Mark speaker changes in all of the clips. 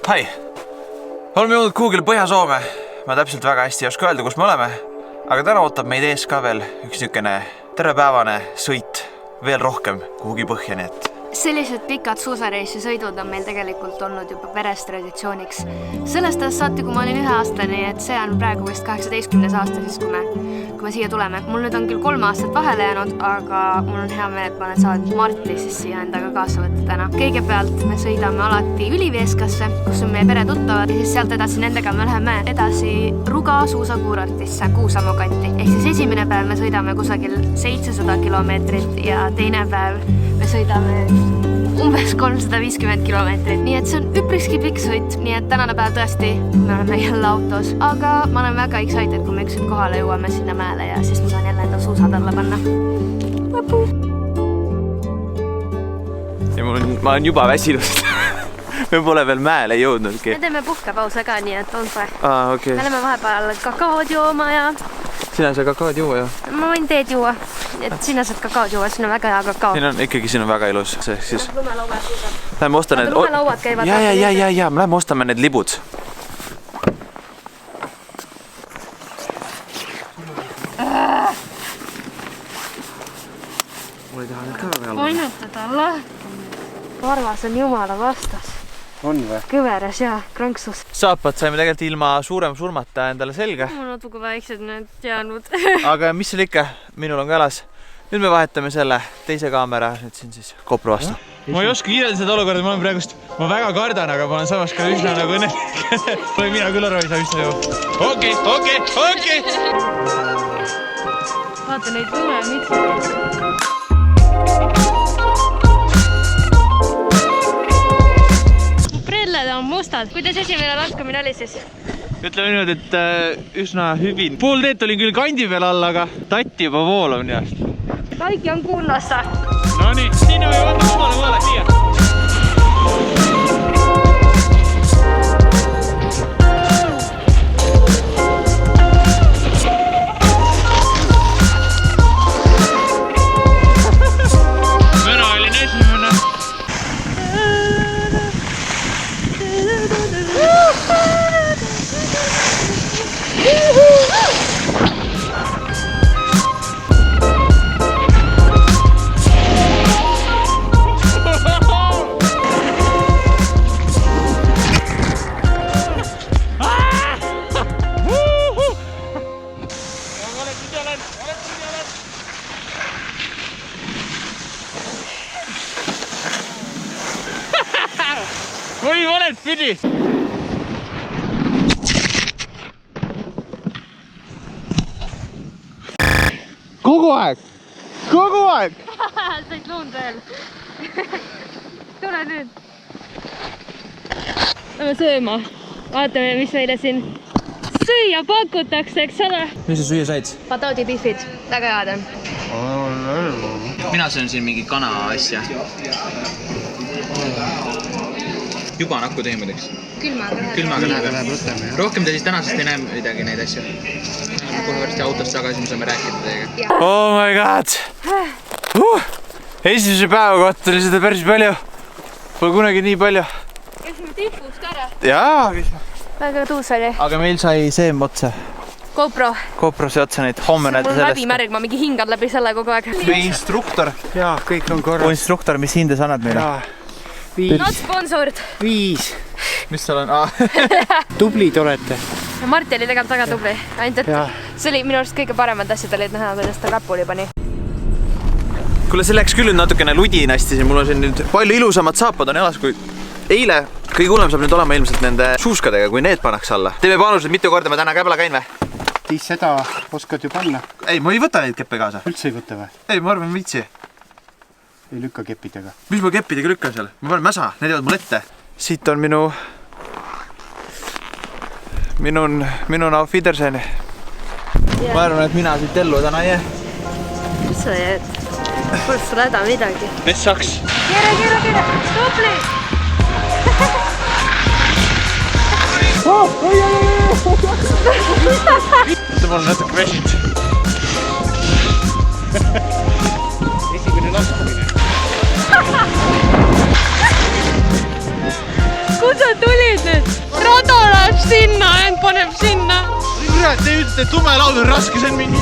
Speaker 1: Hai! Oleme jõudnud kuhugile Põhja-Soome. Ma täpselt väga hästi ei oska öelda, kus me oleme. Aga täna ootab meid ees ka veel üks niisugune tervepäevane sõit veel rohkem kuhugi põhja, nii et
Speaker 2: sellised pikad suusareisi sõidud on meil tegelikult olnud juba peres traditsiooniks. Sellest saati, kui ma olin 1-aastane, et see on praegu vist 18. aasta siis, kui me siia tuleme. Mul nüüd on küll 3 aastat vahele jäänud, aga mul on hea meel, et ma olen saanud Marti siis siia endaga kaasa võtta täna. Kõigepealt me sõidame alati Ülivieskasse, kus on meie pere tuttavad, ja siis sealt edasi nendega me läheme edasi Ruga suusakuurortisse Kuusamu kanti. Ehk siis esimene päev me sõidame kusagil 700 kilomeetrit ja teine päev me sõidame umbes 350 kilomeetrit. Nii et see on üpriski pikk sõit, nii et tänane päev tõesti me oleme jälle autos. Aga ma olen väga excited, kui me ükskord kohale jõuame sinna mäele ja siis ma saan jälle enda suusad alla panna. Lõpu!
Speaker 1: Ja ma olen juba väsinud. Me pole veel mäele jõudnudki.
Speaker 2: Me teeme puhkepause ka, nii et on kohe.
Speaker 1: Okay.
Speaker 2: Me oleme vahepeal kakaod jooma ja...
Speaker 1: Sina saad kakaod juua, jah?
Speaker 2: Ma võin teed juua. Et sina saad kakaod juua, siin on väga hea kakao.
Speaker 1: Siin on väga ilus. Siis...
Speaker 2: Lumelauad suusad.
Speaker 1: Lähme osta need...
Speaker 2: Lumelauad käivad.
Speaker 1: Ja, me lähme ostame need libud. Mul ei taha need ka väga alla.
Speaker 2: Ainutada lahti. Varvas on jumala vastas.
Speaker 3: On või?
Speaker 2: Kõveres ja kranksus.
Speaker 1: Saapad saime tegelikult ilma suurem surmata endale selga.
Speaker 2: Mul on natuke väiksed need jäänud.
Speaker 1: Aga mis seal ikka? Minul on kalas. Nüüd me vahetame selle teise kaamera nüüd siin siis GoPro vastu. Ma ei oska kiirelda seda olukorda, ma olen praegust, ma väga kardan, aga ma olen samas ka üsna nagu õnnelik. Mina küll aru ei saa üsna ju. Okei.
Speaker 2: Vaata neid lume, on mustad. Kuidas esimene laskamine oli siis?
Speaker 1: Ütleme niimoodi, et üsna hüvin. Pool teed olin küll kandi peal all, aga tatti juba voolav nii aast.
Speaker 2: Kaiki on kuulassa.
Speaker 1: No nii, siin on ju vaata omale maale siia. Mõna oli esimene. Või oled pidi? Kogu aeg!
Speaker 2: Said luund veel. Tule nüüd. Lähme sööma. Vaatame, mis meile siin süüa pakutakse, eks ole?
Speaker 1: Mis sa süüa said?
Speaker 2: Pataudipihvid. Väga head on.
Speaker 1: Mina söön siin mingi kana asja. Juba nakku teemudeks. Külmaga läheb. Rohkem te siis tänasest ei näe midagi neid asju. Kohe varsti autost tagasi, me saame rääkida teiega. Oh my god! Esimese päeva kohta oli seda päris palju. Pole kunagi nii palju.
Speaker 2: Käisime tipust ära.
Speaker 1: Jaa!
Speaker 2: Väga tuus oli.
Speaker 1: Aga meil sai seem otsa.
Speaker 2: GoPro
Speaker 1: see otsa neid. Homme näete
Speaker 2: sellest. Mul läbi märg, ma mingi hingan läbi selle kogu aeg.
Speaker 1: Meie instruktor.
Speaker 3: Jaa, kõik on korras.
Speaker 1: Instruktor, mis hindes annad meile?
Speaker 2: Not sponsored.
Speaker 3: 5.
Speaker 1: Mis seal on?
Speaker 3: Tublid olete.
Speaker 2: Marti oli tegelikult väga tubli. Ainult, et see oli minu arust kõige paremad asjad olid näha, kuidas ta käpuli pani.
Speaker 1: Kuule, see läks küll nüüd natukene ludinasti. Mul on siin nüüd palju ilusamad saapad on jalas kui eile. Kõige hullem saab nüüd olema ilmselt nende suuskadega, kui need pannaks alla. Teeme panused, mitu korda ma täna käbla käin või?
Speaker 3: Tiis seda oskad ju panna.
Speaker 1: Ei, ma ei võta neid keppe kaasa.
Speaker 3: Üldse ei võta või?
Speaker 1: Ei, ma arvan viitsi.
Speaker 3: Ei lükka keppidega.
Speaker 1: Mis ma keppidega lükkan seal? Ma panen mäsa, need jäävad mul ette. Siit on minun auf Wiedersehen. Ma arvan, et mina siit ellu täna ei jää.
Speaker 2: Mis sa jääd? Pole sul häda midagi.
Speaker 1: Mis saks?
Speaker 2: Kere! Tubli!
Speaker 1: Ma olen natuke väsinud.
Speaker 3: Esimene laskumine.
Speaker 2: Kus sa tulid nüüd?
Speaker 1: kurat, te ütlete, et lumelaud on raske, see on mingi...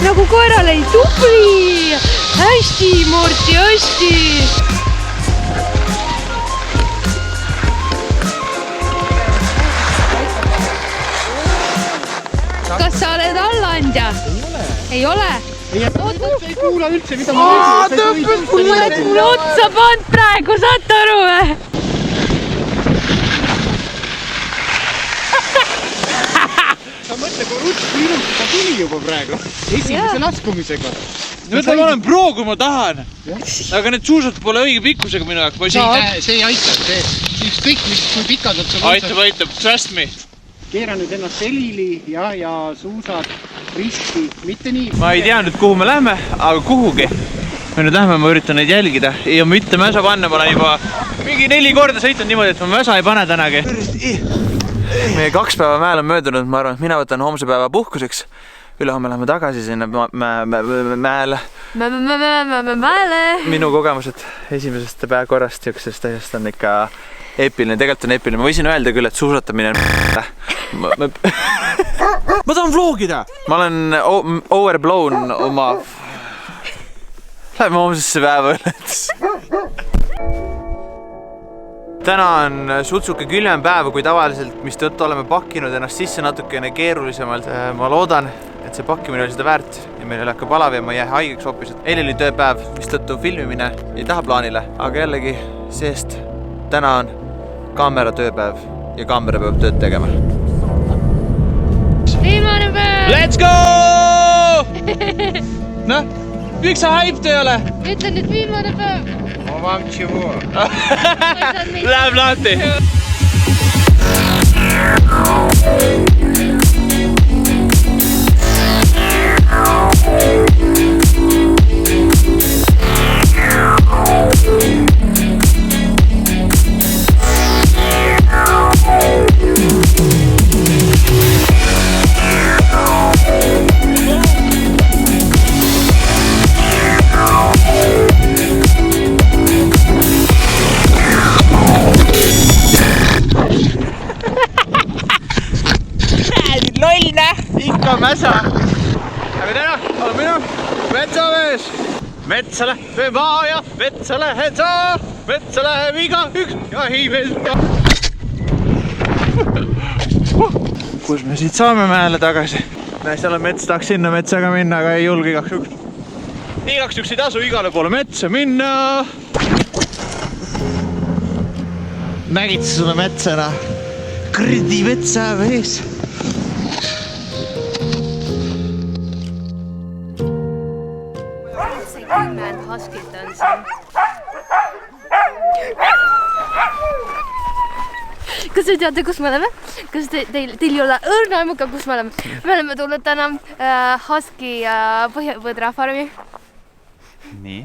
Speaker 2: Nagu koerale ei tubli! Hästi, Morti, hästi! Kas sa oled allaandja? Ei ole?
Speaker 3: Ei kuula üldse, mida ma räägin.
Speaker 2: Mul oled mulle otsa pannud praegu, saad aru või?
Speaker 3: Sa mõtle, kui ilusti ta tuli juba praegu. Esimese laskumisega.
Speaker 1: Ma olen pro, kui ma tahan. Aga need suusad pole õige pikkusega minu jaoks.
Speaker 3: See ei aita. Siis kõik, kui pikad on sul
Speaker 1: aitab, trust me.
Speaker 3: Keera nüüd ennast selili ja suusad risti, mitte nii.
Speaker 1: Ma ei tea nüüd, kuhu me lähme, aga kuhugi. Me nüüd lähme, ma üritan neid jälgida. Ja mitte mösa panna, ma olen juba mingi 4 korda sõitnud niimoodi, et ma mösa ei pane tänagi. Meie 2 päeva mäel on möödunud, ma arvan, et mina võtan homse päeva puhkuseks. Ülehomme lähme tagasi sinna mäele. Minu kogemused esimesest päevakorrast jõuksest täiesti on ikka eepiline, tegelikult on eepiline. Ma võisin öelda küll, et suusatamine on ma tahan vlogida! Ma olen overblown oma... Lähme homsesse päeva üles. Täna on sutsuke külmem päev kui tavaliselt, mis tõttu oleme pakkinud ennast sisse natukene keerulisemalt. Ma loodan, et see pakkimine oli seda väärt ja meil ei hakka palav ja ma ei jää haigeks hoopis. Eile oli tööpäev, mis tõttu filmimine ei taha plaanile, aga jällegi seest täna on kaamera tööpäev ja kaamera peab tööd tegema.
Speaker 2: Viimane päev!
Speaker 1: Let's go! Noh, miks sa hyped ei ole?
Speaker 2: Ütlen nüüd viimane päev!
Speaker 3: Ma вам чего?
Speaker 1: Läheb lahti! Ikka mäsa. Aga täna olen minu metsamees. Metsa läheb maa ja metsa lähed sa. Metsa läheb igaüks jahimees. Kus me siit saame mäele tagasi? Seal on mets, tahaks sinna metsaga minna, aga ei julge igaks juks. Igaks juks ei tasu igale poole metsa minna. Nägid sa seda metsana? Kredi metsa vees.
Speaker 2: Huskit on siin. Kas te teate, kus me oleme? Kas teil ei ole õrna aimuka, kus me oleme? Me oleme tulnud täna Husky Põhjapõdra farmi.
Speaker 1: Nii?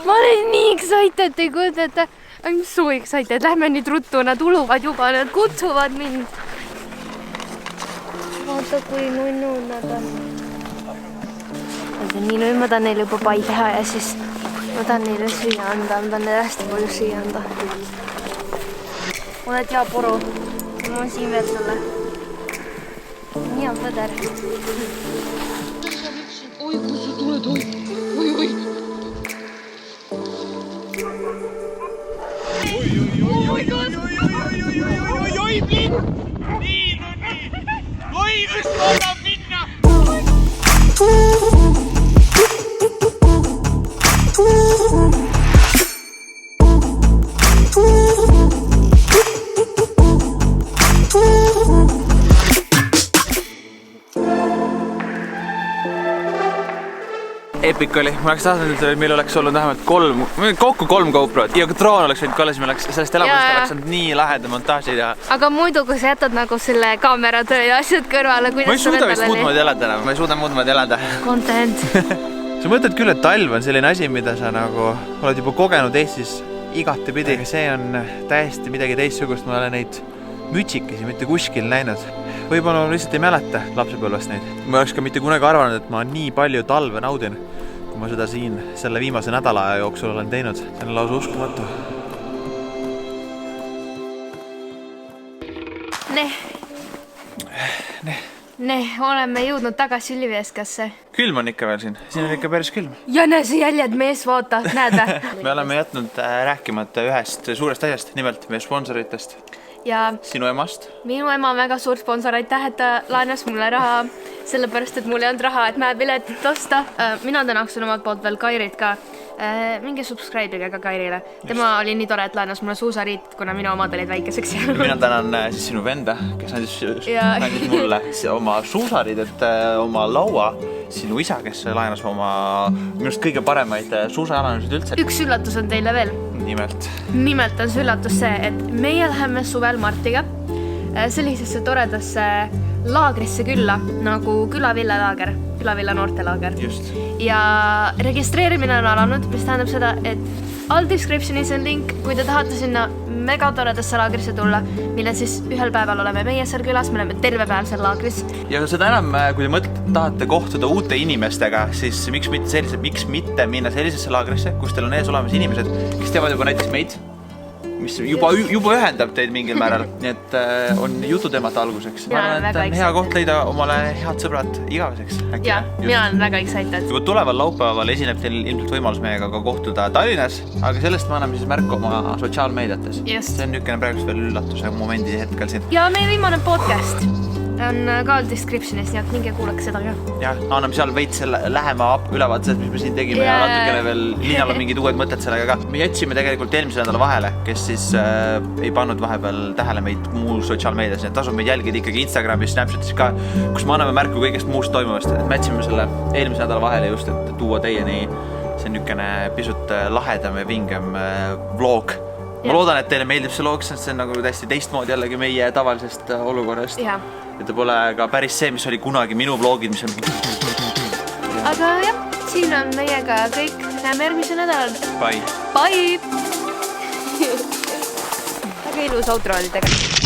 Speaker 2: Ma olen nii excited, ei kujutate. I'm so excited. Lähme nüüd ruttu, nad uluvad juba, nad kutsuvad mind. Vaata, kui nunnud nad on. Nii nüüd ma tahan neile juba pai teha ja siis ma tahan neile süüa anda, ma tahan neile hästi palju süüa anda. Oled hea poru, ma olen siin veel sulle. Hea põder. Oi, kus sa tuled, oi. Oi, blind! Nii, no nii! Oi, kus ma tahan minna! Epic oli, ma oleks tahtnud, et meil oleks olnud vähemalt kokku 3 GoProd ja droon oleks võinud ka olla, siis me oleks sellest elamust oleks olnud nii laheda montaaži teha. Aga muidu, kui sa jätad nagu selle kaameratöö ja asjad kõrvale, kuidas
Speaker 1: ma ei suuda vist muud moodi elada enam, ma ei suuda muud moodi elada.
Speaker 2: Content.
Speaker 1: Sa mõtled küll, et talv on selline asi, mida sa nagu oled juba kogenud Eestis igatepidi. See on täiesti midagi teistsugust, ma olen neid mütsikesi mitte kuskil näinud. Võib-olla ma lihtsalt ei mäleta lapsepõlvest neid. Ma oleks ka mitte kunagi arvanud, et ma nii palju talve naudin, kui ma seda siin selle viimase nädala jooksul olen teinud. See on lausa uskumatu.
Speaker 2: oleme jõudnud tagasi Ülivieskasse.
Speaker 1: Külm on ikka veel siin on ikka päris külm.
Speaker 2: Jänesejäljed, mees, vaata, näed vä?
Speaker 1: Me oleme jätnud rääkimata ühest suurest asjast, nimelt meie sponsoritest.
Speaker 2: Ja
Speaker 1: sinu emast.
Speaker 2: Minu ema on väga suur sponsor, aitäh, et ta laenas mulle raha, sellepärast, et mul ei olnud raha, et mäepiletit osta. Mina tänaksin omalt poolt veel Kairit ka. Mingi subscribe'iga ka Kairile. Tema oli nii tore, et laenas mulle suusariit, kuna minu omad olid väikeseks jäänud.
Speaker 1: Mina tänan siis sinu venda, kes andis mulle oma suusariidet, oma laua. Sinu isa, kes laenas oma minust kõige paremaid suusajalanusid üldse. Üks üllatus on teile veel. Nimelt on see üllatus see, et meie läheme suvel Martiga sellisesse toredasse laagrisse külla, nagu Külavilla laager, Külavilla noortelaager. Just. Ja registreerimine on alanud, mis tähendab seda, et all descriptionis on link, kui te tahate sinna mega toredasse laagrisse tulla, mille siis ühel päeval oleme meie seal külas, me oleme terve päev seal laagris. Ja seda enam, kui te tahate kohtuda uute inimestega, siis miks mitte minna sellisesse laagrisse, kus teil on ees olemas inimesed, kes teevad juba näiteks meid, mis juba ühendab teid mingil määral, nii et on jututeemad alguseks. Ma arvan, et on hea koht leida omale head sõbrad igaveseks.
Speaker 2: Ja, mina olen väga excited.
Speaker 1: Juba tuleval laupäeval esineb teil ilmselt võimalus meiega ka kohtuda Tallinnas, aga sellest me anname siis märku oma sotsiaalmeediates. See on niisugune praegust veel üllatuse momendi hetkel siin. Ja meie viimane podcast on ka all descriptionis, nii et minge kuulake seda ka. Jah, anname seal veits lähema ülevaate, mis me siin tegime ja natukene veel Liinal on mingid uued mõtted sellega ka. Me jätsime tegelikult eelmise nädala vahele, kes siis ei pannud vahepeal tähele meid muu sotsiaalmeedias, nii et tasub meid jälgida ikkagi Instagramis, Snapchatis ka, kus me anname märku kõigest muust toimuvast. Me jätsime selle eelmise nädala vahele just, et tuua teieni see niisugune pisut lahedam ja vingem vlog. Ma loodan, et teile meeldib see loog, sest see on nagu täiesti teistmoodi jällegi meie tavalisest olukorrast. Ja ta pole ka päris see, mis oli kunagi minu vlogid, mis on... Aga jah, siin on meiega kõik. Näeme järgmise nädalal. Bye! Bye! Väga ilus outro oli tegelikult.